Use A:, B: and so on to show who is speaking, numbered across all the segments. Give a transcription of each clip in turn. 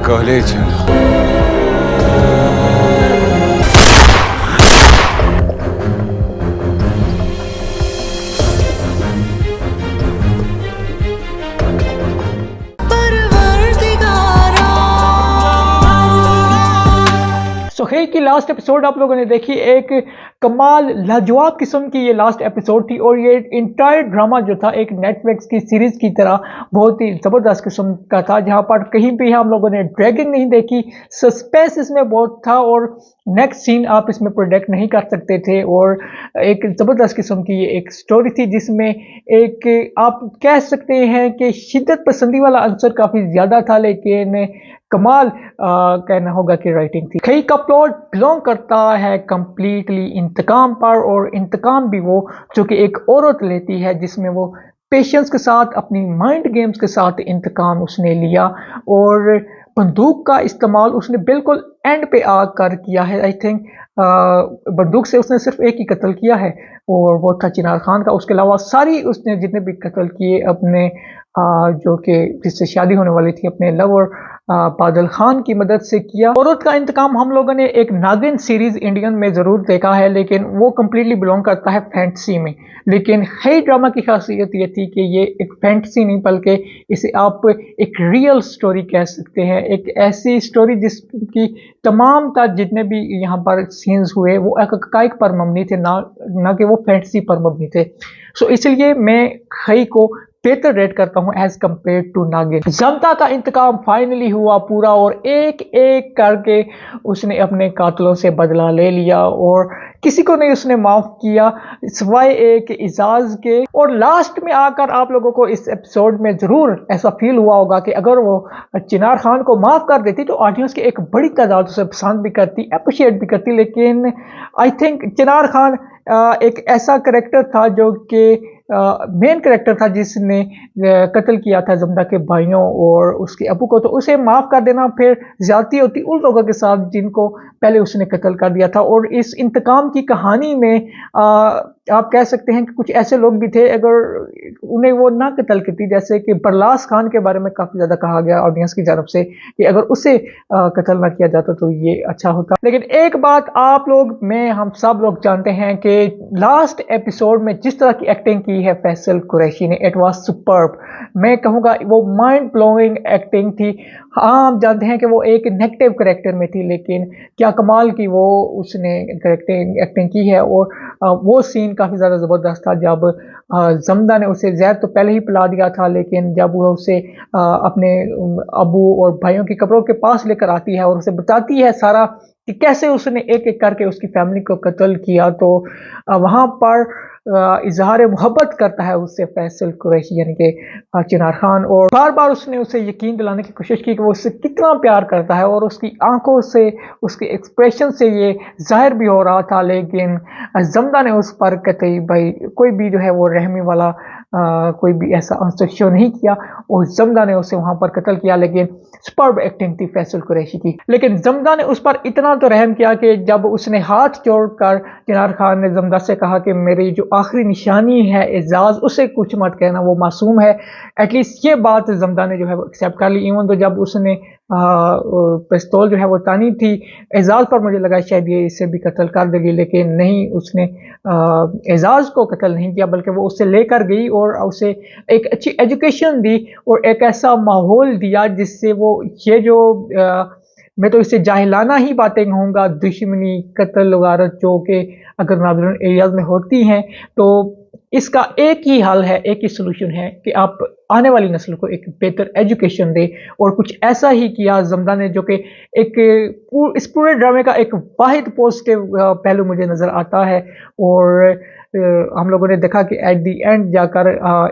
A: College
B: so है की last episode आप लोगों ने देखी। एक कमाल लाजवाब किस्म की ये लास्ट एपिसोड थी और ये इंटायर ड्रामा जो था एक नेटफ्लिक्स की सीरीज की तरह बहुत ही ज़बरदस्त किस्म का था, जहां पर कहीं भी हम लोगों ने ड्रैगिंग नहीं देखी, सस्पेंस इसमें बहुत था और नेक्स्ट सीन आप इसमें प्रोडिक्ट नहीं कर सकते थे। और एक ज़बरदस्त किस्म की ये एक स्टोरी थी जिसमें एक आप कह सकते हैं कि शिद्दत पसंदी वाला आंसर काफ़ी ज़्यादा था, लेकिन कमाल कहना होगा कि राइटिंग थी। कई का प्लॉट बिलोंग करता है कंप्लीटली इंतकाम पर, और इंतकाम भी वो जो कि एक औरत लेती है, जिसमें वो पेशेंस के साथ अपनी माइंड गेम्स के साथ इंतकाम उसने लिया और बंदूक का इस्तेमाल उसने बिल्कुल एंड पे आकर किया है। आई थिंक बंदूक से उसने सिर्फ एक ही कत्ल किया है और वो था चिनार खान का। उसके अलावा सारी उसने जितने भी कत्ल किए अपने जो कि जिससे शादी होने वाली थी अपने लवर बादल खान की मदद से किया। औरत का इंतकाम हम लोगों ने एक नागिन सीरीज इंडियन में ज़रूर देखा है, लेकिन वो कम्प्लीटली बिलोंग करता है फैंटेसी में। लेकिन है ड्रामा की खासियत ये थी कि ये एक फैंटेसी नहीं बल्कि इसे आप एक रियल स्टोरी कह सकते हैं। एक ऐसी स्टोरी जिसकी तमाम का जितने भी यहाँ पर सीन्स हुए वो हकाइक पर मबनी थे, ना कि वो फैंटेसी पर मबनी थे। सो इसलिए मैं खई को बेहतर रेट करता हूं एज कंपेयर टू नागिन। जनता का इंतकाम फाइनली हुआ पूरा और एक एक करके उसने अपने कातलों से बदला ले लिया और किसी को नहीं उसने माफ किया सिवाय एक इजाज के। और लास्ट में आकर आप लोगों को इस एपिसोड में जरूर ऐसा फील हुआ होगा कि अगर वो चिनार खान को माफ कर देती तो ऑडियंस की एक बड़ी तादाद उसे पसंद भी करती, अप्रिशिएट भी करती। लेकिन आई थिंक चिनार खान एक ऐसा करेक्टर था जो कि मेन करेक्टर था जिसने कत्ल किया था जमदा के भाइयों और उसके अबू को, तो उसे माफ कर देना फिर ज्यादती होती उन लोगों के साथ जिनको पहले उसने कत्ल कर दिया था। और इस इंतकाम की कहानी में आप कह सकते हैं कि कुछ ऐसे लोग भी थे अगर उन्हें वो ना कत्ल करती, जैसे कि बरलास खान के बारे में काफी ज्यादा कहा गया ऑडियंस की तरफ से कि अगर उसे कत्ल ना किया जाता तो ये अच्छा होता। लेकिन एक बात आप लोग में हम सब लोग जानते हैं कि लास्ट एपिसोड में जिस तरह की एक्टिंग की है फैसल कुरैशी ने, इट वाज सुपर्ब। मैं कहूँगा वो माइंड ब्लोइंग एक्टिंग थी। हाँ हम जानते हैं कि वो एक नेगेटिव करेक्टर में थी, लेकिन क्या कमाल की वो उसने एक्टिंग की है। और वो सीन काफ़ी ज़्यादा ज़बरदस्त था जब जमदा ने उसे जहर तो पहले ही पिला दिया था, लेकिन जब वो उसे अपने अबू और भाइयों की कब्रों के पास लेकर आती है और उसे बताती है सारा कि कैसे उसने एक एक करके उसकी फैमिली को कत्ल किया, तो वहाँ पर इजहार मोहब्बत करता है उससे फैसल कुरैशी यानी कि चिनार खान, और बार बार उसने उसे यकीन दिलाने की कोशिश की कि वो उससे कितना प्यार करता है और उसकी आंखों से उसके एक्सप्रेशन से ये जाहिर भी हो रहा था। लेकिन जमदा ने उस पर कतई भाई कोई भी जो है वो रहमी वाला कोई भी ऐसा आंसर शो नहीं किया और जमदा ने उसे वहां पर कत्ल किया। लेकिन सुपर्ब एक्टिंग थी फैसल कुरैशी की। लेकिन जमदा ने उस पर इतना तो रहम किया कि जब उसने हाथ जोड़कर चिनार खान ने जमदा से कहा कि मेरी जो आखिरी निशानी है एजाज उसे कुछ मत कहना, वो मासूम है, एटलीस्ट ये बात जमदा ने जो है वो एक्सेप्ट कर ली। इवन तो जब उसने पिस्तौल जो है वो तानी थी एजाज पर, मुझे लगा शायद ये इसे भी कत्ल कर देगी, लेकिन नहीं, उसने एजाज को कत्ल नहीं किया बल्कि वो उससे लेकर गई और उसे एक अच्छी एजुकेशन दी और एक ऐसा माहौल दिया जिससे वो ये जो मैं तो इसे जाहिलाना ही बातें कहूँगा, दुश्मनी कत्ल वगारत जो कि अगर नाज़रीन एरियाज में होती हैं, तो इसका एक ही हल है, एक ही सोल्यूशन है कि आप आने वाली नस्ल को एक बेहतर एजुकेशन दे। और कुछ ऐसा ही किया जमदा ने, जो कि एक इस पूरे ड्रामे का एक वाहिद पॉजिटिव पहलू मुझे नज़र आता है। और हम लोगों ने देखा कि एट दी एंड जाकर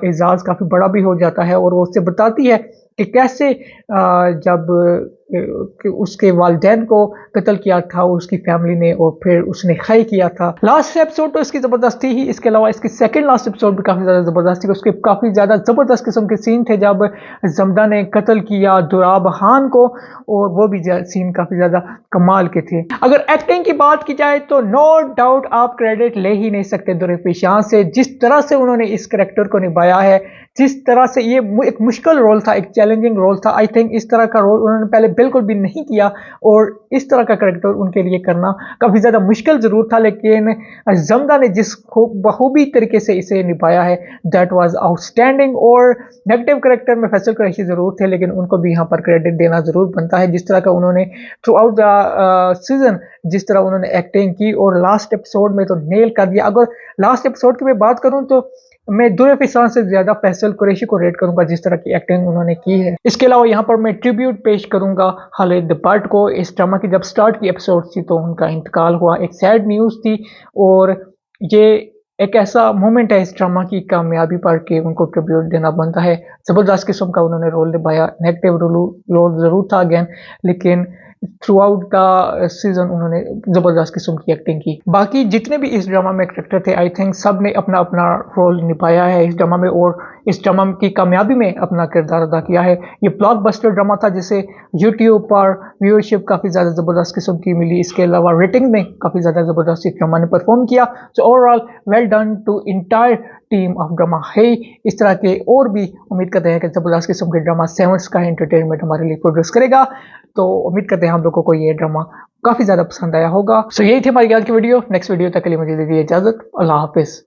B: एजाज काफ़ी बड़ा भी हो जाता है और वो उससे बताती है कि कैसे जब कि उसके वालिदैन को कत्ल किया था उसकी फैमिली ने और फिर उसने खई किया था। लास्ट एपिसोड तो इसकी ज़बरदस्त थी ही, इसके अलावा इसकी सेकंड लास्ट एपिसोड भी काफ़ी ज़्यादा ज़बरदस्त थी। उसके काफ़ी ज़्यादा ज़बरदस्त किस्म के सीन थे जब जमदा ने कत्ल किया दुराब खान को, और वो भी सीन काफ़ी ज़्यादा कमाल के थे। अगर एक्टिंग की बात की जाए तो नो डाउट आप क्रेडिट ले ही नहीं सकते दुर्गेश से, जिस तरह से उन्होंने इस करेक्टर को निभाया है। जिस तरह से ये एक मुश्किल रोल था, एक चैलेंजिंग रोल था, आई थिंक इस तरह का रोल उन्होंने पहले बिल्कुल भी नहीं किया और इस तरह का कैरेक्टर उनके लिए करना काफ़ी ज़्यादा मुश्किल ज़रूर था, लेकिन जमदा ने जिस बखूबी तरीके से इसे निभाया है, दैट वाज आउटस्टैंडिंग। और नेगेटिव कैरेक्टर में फैसल कुरैशी ज़रूर थे, लेकिन उनको भी यहाँ पर क्रेडिट देना ज़रूर बनता है। जिस तरह का उन्होंने थ्रू आउट द सीज़न जिस तरह उन्होंने एक्टिंग की और लास्ट एपिसोड में तो नेल कर दिया। अगर लास्ट एपिसोड की मैं बात करूँ तो मैं दुर फिसान से ज़्यादा फैसल कुरैशी को रेट करूँगा, जिस तरह की एक्टिंग उन्होंने की है। इसके अलावा यहाँ पर मैं ट्रिब्यूट पेश करूँगा खालिद भट्ट को। इस ड्रामा की जब स्टार्ट की एपिसोड थी तो उनका इंतकाल हुआ, एक सैड न्यूज़ थी और ये एक ऐसा मोमेंट है इस ड्रामा की कामयाबी पर कि उनको ट्रिब्यूट देना बनता है। ज़बरदस्त किस्म का उन्होंने रोल निभाया, नेगेटिव रोल ज़रूर था अगेन, लेकिन थ्रू आउट द सीज़न उन्होंने ज़बरदस्त किस्म की एक्टिंग की। बाकी जितने भी इस ड्रामा में कैरेक्टर थे, आई थिंक सब ने अपना-अपना रोल निभाया है इस ड्रामा में और इस ड्रामा की कामयाबी में अपना किरदार अदा किया है। ये ब्लॉकबस्टर ड्रामा था जिसे यूट्यूब पर व्यूअरशिप काफ़ी ज़्यादा ज़बरदस्त किस्म की मिली। इसके अलावा रेटिंग में काफ़ी ज़्यादा ज़बरदस्त इस ड्रामा ने परफॉर्म किया। So overall well done to entire team of drama है। इस तरह के और भी उम्मीद करते हैं कि ज़बरदस्त किस्म के ड्रामा 7 स्काई एंटरटेनमेंट हमारे लिए प्रोड्यूस करेगा। तो उम्मीद करते हैं हम लोगों को ये ड्रामा काफ़ी ज़्यादा पसंद आया होगा। सो यही थी हमारी आज की वीडियो। नेक्स्ट वीडियो तक के लिए मुझे दीजिए इजाज़त। अल्लाह हाफ़िज़।